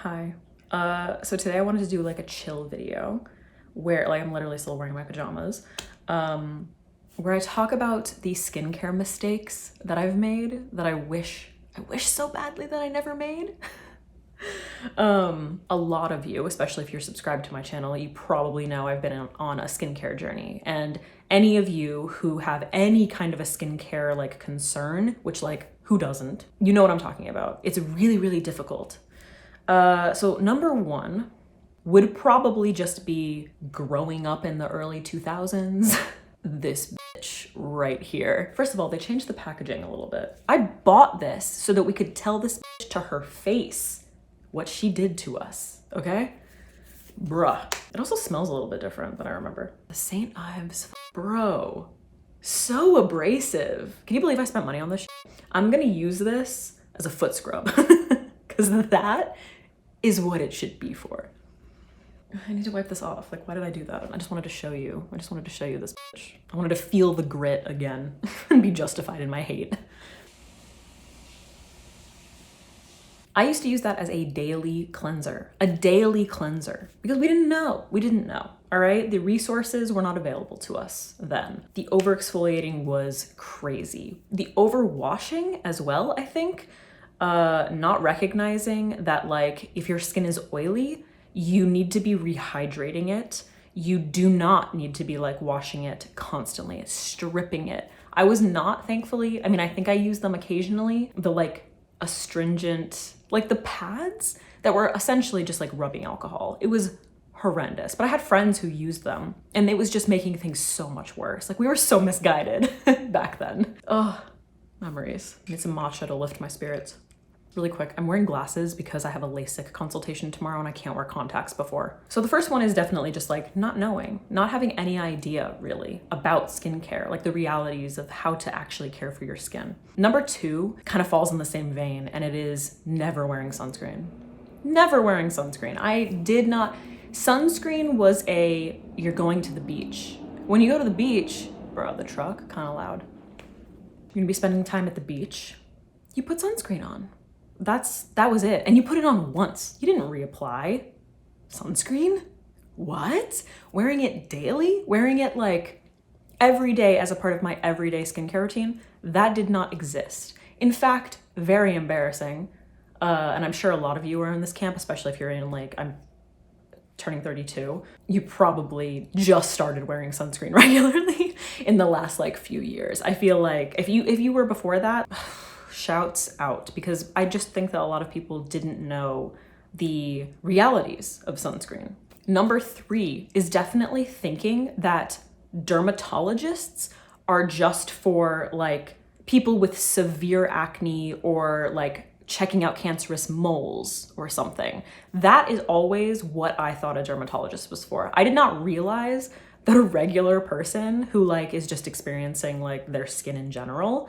Hi. So today I wanted to do like a chill video where like I'm literally still wearing my pajamas, where I talk about the skincare mistakes that I've made that I wish so badly that I never made. A lot of you, especially if you're subscribed to my channel, you probably know I've been on a skincare journey, and any of you who have any kind of a skincare like concern, which like who doesn't, you know what I'm talking about. It's really, really difficult. So number one would probably just be growing up in the early 2000s. This bitch right here. First of all, they changed the packaging a little bit. I bought this so that we could tell this bitch to her face what she did to us, okay? Bruh. It also smells a little bit different than I remember. The St. Ives, bro. So abrasive. Can you believe I spent money on this shit? I'm gonna use this as a foot scrub because that is what it should be for. I need to wipe this off. Like, why did I do that? I just wanted to show you. I just wanted to show you this bitch. I wanted to feel the grit again and be justified in my hate. I used to use that as a daily cleanser, because we didn't know, all right? The resources were not available to us then. The over-exfoliating was crazy. The over-washing as well, I think, not recognizing that like if your skin is oily, you need to be rehydrating it. You do not need to be like washing it constantly, stripping it. I was not, thankfully, I mean, I think I use them occasionally, the like astringent, like the pads that were essentially just like rubbing alcohol. It was horrendous, but I had friends who used them and it was just making things so much worse. Like we were so misguided back then. Oh, memories. I need some matcha to lift my spirits. Really quick, I'm wearing glasses because I have a LASIK consultation tomorrow and I can't wear contacts before. So the first one is definitely just like not knowing, not having any idea really about skincare, like the realities of how to actually care for your skin. Number two kind of falls in the same vein, and it is never wearing sunscreen. Never wearing sunscreen. Sunscreen was you're going to the beach. When you go to the beach, bro, the truck, kind of loud. You're gonna be spending time at the beach. You put sunscreen on. That was it. And you put it on once. You didn't reapply. Sunscreen? What? Wearing it daily? Wearing it like every day as a part of my everyday skincare routine? That did not exist. In fact, very embarrassing. And I'm sure a lot of you are in this camp, especially if you're in like, I'm turning 32. You probably just started wearing sunscreen regularly in the last like few years. I feel like if you were before that, shouts out, because I just think that a lot of people didn't know the realities of sunscreen. Number three is definitely thinking that dermatologists are just for like people with severe acne or like checking out cancerous moles or something. That is always what I thought a dermatologist was for. I did not realize that a regular person who like is just experiencing like their skin in general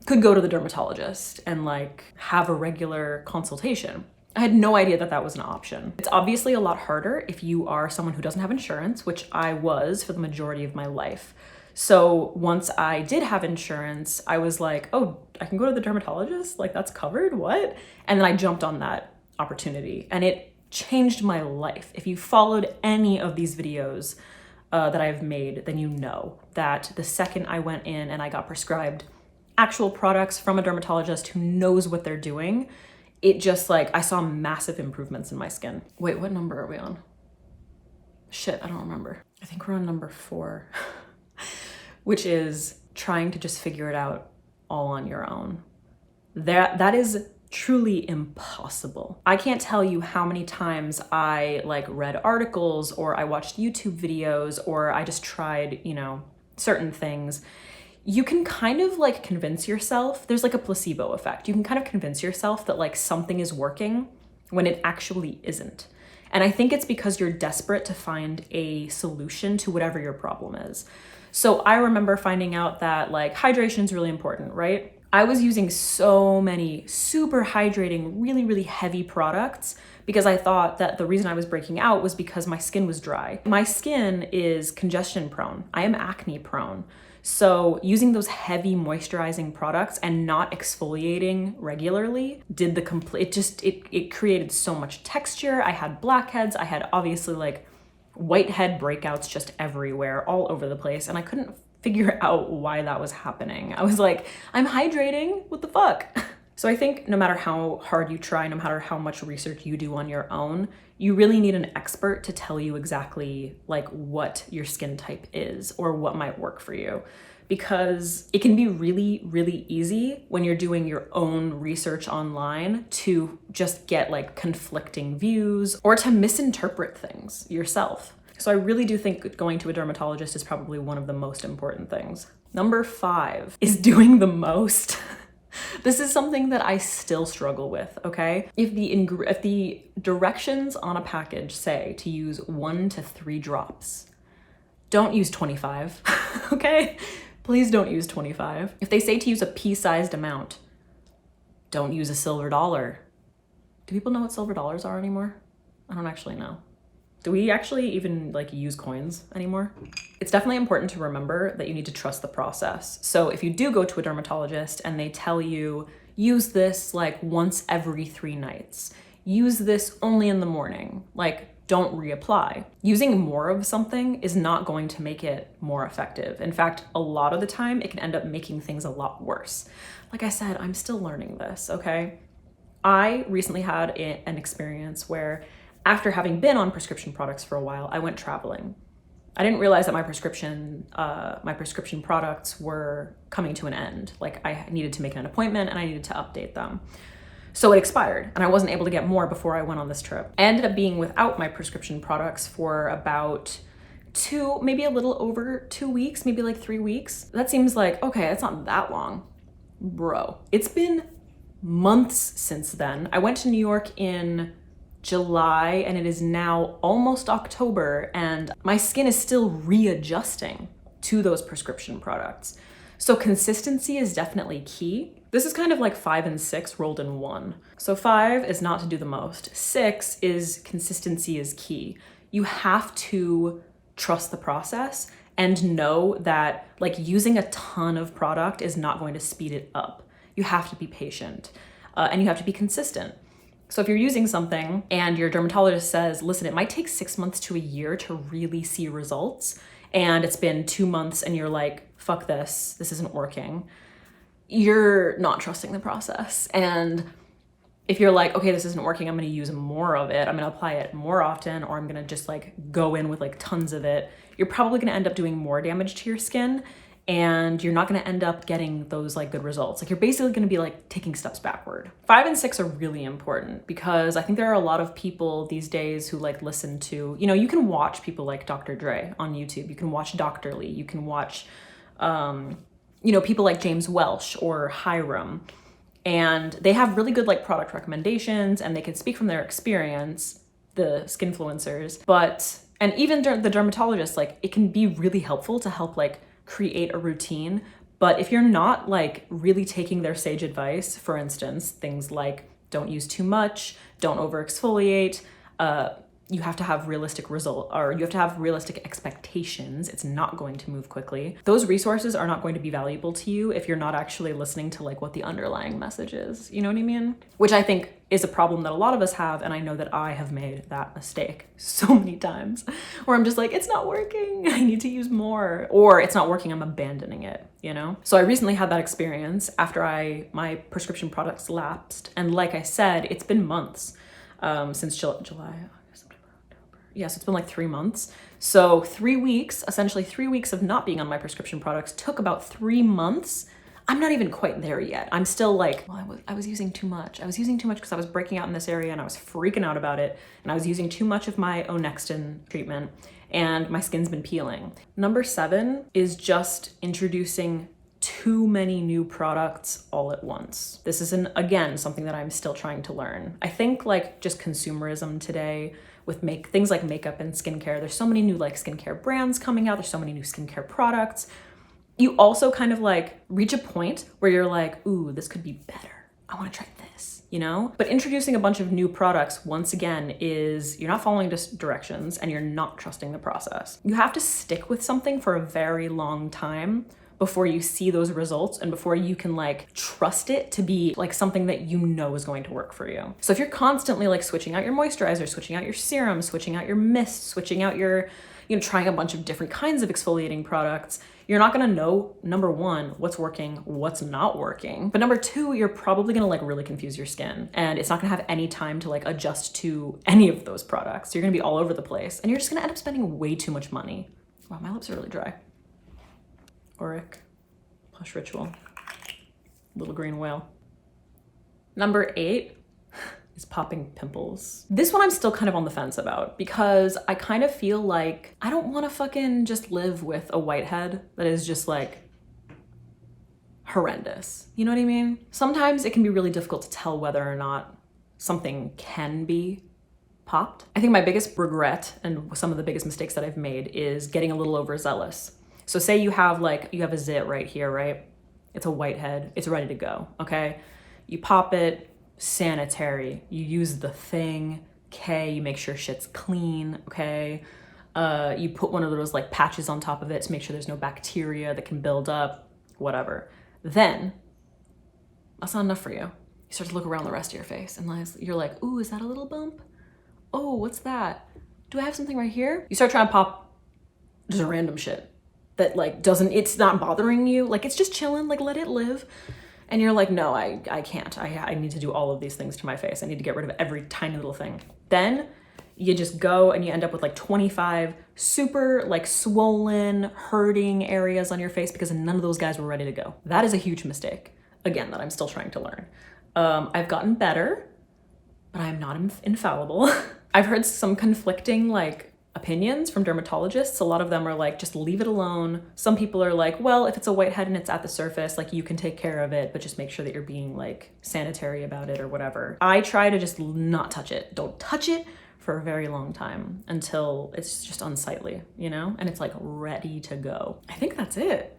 could go to the dermatologist and like have a regular consultation. I had no idea that that was an option. It's obviously a lot harder if you are someone who doesn't have insurance, which I was for the majority of my life. So once I did have insurance, I was like, oh, I can go to the dermatologist? Like that's covered, what? And then I jumped on that opportunity and it changed my life. If you followed any of these videos that I've made, then you know that the second I went in and I got prescribed actual products from a dermatologist who knows what they're doing, it just like, I saw massive improvements in my skin. Wait, what number are we on? Shit, I don't remember. I think we're on number 4, which is trying to just figure it out all on your own. That is truly impossible. I can't tell you how many times I like read articles or I watched YouTube videos or I just tried, you know, certain things. You can kind of like convince yourself, there's like a placebo effect. You can kind of convince yourself that like something is working when it actually isn't. And I think it's because you're desperate to find a solution to whatever your problem is. So I remember finding out that like hydration is really important, right? I was using so many super hydrating, really, really heavy products because I thought that the reason I was breaking out was because my skin was dry. My skin is congestion prone. I am acne prone. So using those heavy moisturizing products and not exfoliating regularly did the complete, it created so much texture. I had blackheads. I had obviously like whitehead breakouts just everywhere, all over the place. And I couldn't figure out why that was happening. I was like, I'm hydrating, what the fuck? So I think no matter how hard you try, no matter how much research you do on your own, you really need an expert to tell you exactly like what your skin type is or what might work for you. Because it can be really, really easy when you're doing your own research online to just get like conflicting views or to misinterpret things yourself. So I really do think going to a dermatologist is probably one of the most important things. Number 5 is doing the most. This is something that I still struggle with, okay? If the directions on a package say to use 1 to 3 drops, don't use 25, okay? Please don't use 25. If they say to use a pea-sized amount, don't use a silver dollar. Do people know what silver dollars are anymore? I don't actually know. Do we actually even like use coins anymore? It's definitely important to remember that you need to trust the process. So if you do go to a dermatologist and they tell you, use this like once every 3 nights, use this only in the morning, like don't reapply. Using more of something is not going to make it more effective. In fact, a lot of the time it can end up making things a lot worse. Like I said, I'm still learning this, okay? I recently had an experience where after having been on prescription products for a while, I went traveling. I didn't realize that my prescription products were coming to an end. Like I needed to make an appointment and I needed to update them. So it expired and I wasn't able to get more before I went on this trip. I ended up being without my prescription products for about maybe a little over 2 weeks, maybe like 3 weeks. That seems like, okay, it's not that long. Bro, it's been months since then. I went to New York in July and it is now almost October and my skin is still readjusting to those prescription products. So consistency is definitely key. This is kind of like 5 and 6 rolled in one. So 5 is not to do the most. 6 is consistency is key. You have to trust the process and know that like using a ton of product is not going to speed it up. You have to be patient and you have to be consistent. So if you're using something and your dermatologist says, listen, it might take 6 months to a year to really see results, and it's been 2 months and you're like, fuck this isn't working, you're not trusting the process. And if you're like, okay, this isn't working, I'm gonna use more of it, I'm gonna apply it more often, or I'm gonna just like go in with like tons of it, you're probably gonna end up doing more damage to your skin and you're not gonna end up getting those like good results. Like you're basically gonna be like taking steps backward. 5 and 6 are really important because I think there are a lot of people these days who like listen to, you know, you can watch people like Dr. Dre on YouTube, you can watch Dr. Lee, you can watch, you know, people like James Welch or Hiram, and they have really good like product recommendations and they can speak from their experience, the skinfluencers, and even the dermatologists, like it can be really helpful to help like create a routine. But if you're not like really taking their sage advice, for instance, things like don't use too much, don't over exfoliate, you have to have realistic you have to have realistic expectations. It's not going to move quickly. Those resources are not going to be valuable to you if you're not actually listening to like what the underlying message is. You know what I mean? Which I think is a problem that a lot of us have. And I know that I have made that mistake so many times where I'm just like, it's not working, I need to use more, or it's not working, I'm abandoning it, you know? So I recently had that experience after my prescription products lapsed. And like I said, it's been months since July. Yes, it's been like 3 months. So 3 weeks, essentially 3 weeks of not being on my prescription products took about 3 months. I'm not even quite there yet. I'm still like, well, I was using too much. I was using too much because I was breaking out in this area and I was freaking out about it. And I was using too much of my Onextin treatment and my skin's been peeling. Number 7 is just introducing too many new products all at once. This is again, something that I'm still trying to learn. I think like just consumerism today with things like makeup and skincare, there's so many new like skincare brands coming out, there's so many new skincare products. You also kind of like reach a point where you're like, ooh, this could be better. I wanna try this, you know? But introducing a bunch of new products, once again, you're not following directions and you're not trusting the process. You have to stick with something for a very long time before you see those results and before you can like trust it to be like something that you know is going to work for you. So if you're constantly like switching out your moisturizer, switching out your serum, switching out your mist, switching out your, trying a bunch of different kinds of exfoliating products, you're not gonna know, number one, what's working, what's not working. But number two, you're probably gonna like really confuse your skin, and it's not gonna have any time to like adjust to any of those products. You're gonna be all over the place, and you're just gonna end up spending way too much money. Wow, my lips are really dry. Auric, Plush Ritual, Little Green Whale. Number 8 is popping pimples. This one I'm still kind of on the fence about because I kind of feel like I don't want to fucking just live with a whitehead that is just like horrendous. You know what I mean? Sometimes it can be really difficult to tell whether or not something can be popped. I think my biggest regret and some of the biggest mistakes that I've made is getting a little overzealous. So say you have a zit right here, right? It's a whitehead, it's ready to go, okay? You pop it, sanitary, you use the thing, okay? You make sure shit's clean, okay? You put one of those like patches on top of it to make sure there's no bacteria that can build up, whatever. Then, that's not enough for you. You start to look around the rest of your face and you're like, ooh, is that a little bump? Oh, what's that? Do I have something right here? You start trying to pop just random shit that like it's not bothering you. Like it's just chilling, like let it live. And you're like, no, I can't. I need to do all of these things to my face. I need to get rid of every tiny little thing. Then you just go and you end up with like 25 super like swollen, hurting areas on your face because none of those guys were ready to go. That is a huge mistake. Again, that I'm still trying to learn. I've gotten better, but I'm not infallible. I've heard some conflicting like opinions from dermatologists. A lot of them are like, just leave it alone. Some people are like, well, if it's a whitehead and it's at the surface, like you can take care of it, but just make sure that you're being like sanitary about it or whatever. I try to just not touch it. Don't touch it for a very long time until it's just unsightly, and it's like ready to go. I think that's it.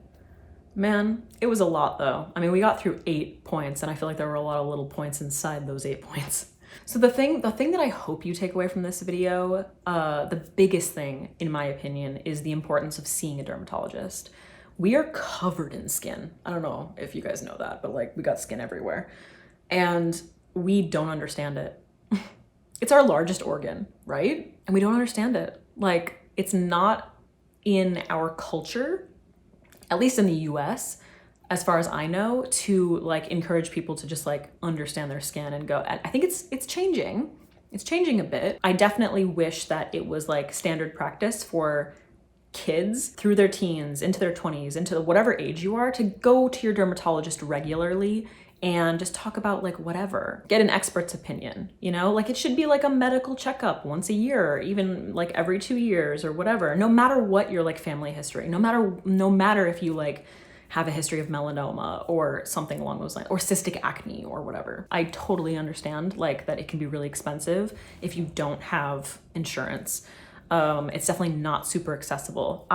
Man, it was a lot though. I mean, we got through 8 points and I feel like there were a lot of little points inside those 8 points. So the thing that I hope you take away from this video, the biggest thing in my opinion is the importance of seeing a dermatologist. We are covered in skin. I don't know if you guys know that, but like we got skin everywhere and we don't understand it. It's our largest organ, right? And we don't understand it. Like it's not in our culture, at least in the US, as far as I know, to like encourage people to just like understand their skin and go. I think it's changing. It's changing a bit. I definitely wish that it was like standard practice for kids through their teens, into their 20s, into whatever age you are, to go to your dermatologist regularly and just talk about like whatever. Get an expert's opinion, Like it should be like a medical checkup once a year, or even like every 2 years or whatever. No matter what your like family history, no matter if you like have a history of melanoma or something along those lines, or cystic acne or whatever. I totally understand like that it can be really expensive if you don't have insurance. It's definitely not super accessible.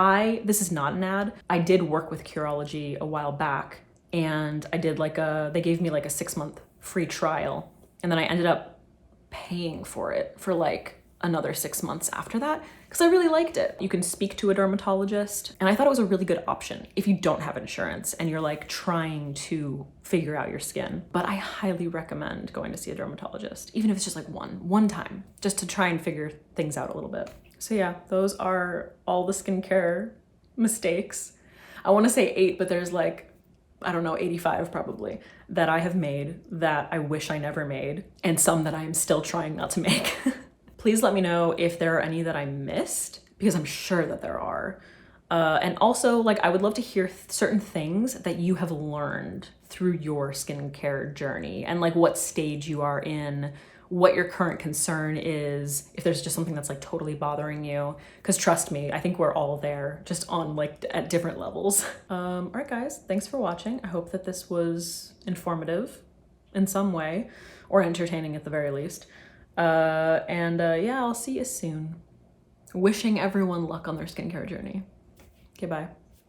This is not an ad. I did work with Curology a while back and I did they gave me like a 6-month free trial. And then I ended up paying for it for like another 6 months after that because I really liked it. You can speak to a dermatologist and I thought it was a really good option if you don't have insurance and you're like trying to figure out your skin. But I highly recommend going to see a dermatologist, even if it's just like one time, just to try and figure things out a little bit. So yeah, those are all the skincare mistakes. I want to say 8, but there's like, I don't know, 85 probably that I have made that I wish I never made, and some that I am still trying not to make. Please let me know if there are any that I missed, because I'm sure that there are. And also, like, I would love to hear certain things that you have learned through your skincare journey and like what stage you are in, what your current concern is, if there's just something that's like totally bothering you. Because trust me, I think we're all there, just on like at different levels. All right, guys, thanks for watching. I hope that this was informative in some way, or entertaining at the very least. Yeah, I'll see you soon. Wishing everyone luck on their skincare journey. Okay, bye.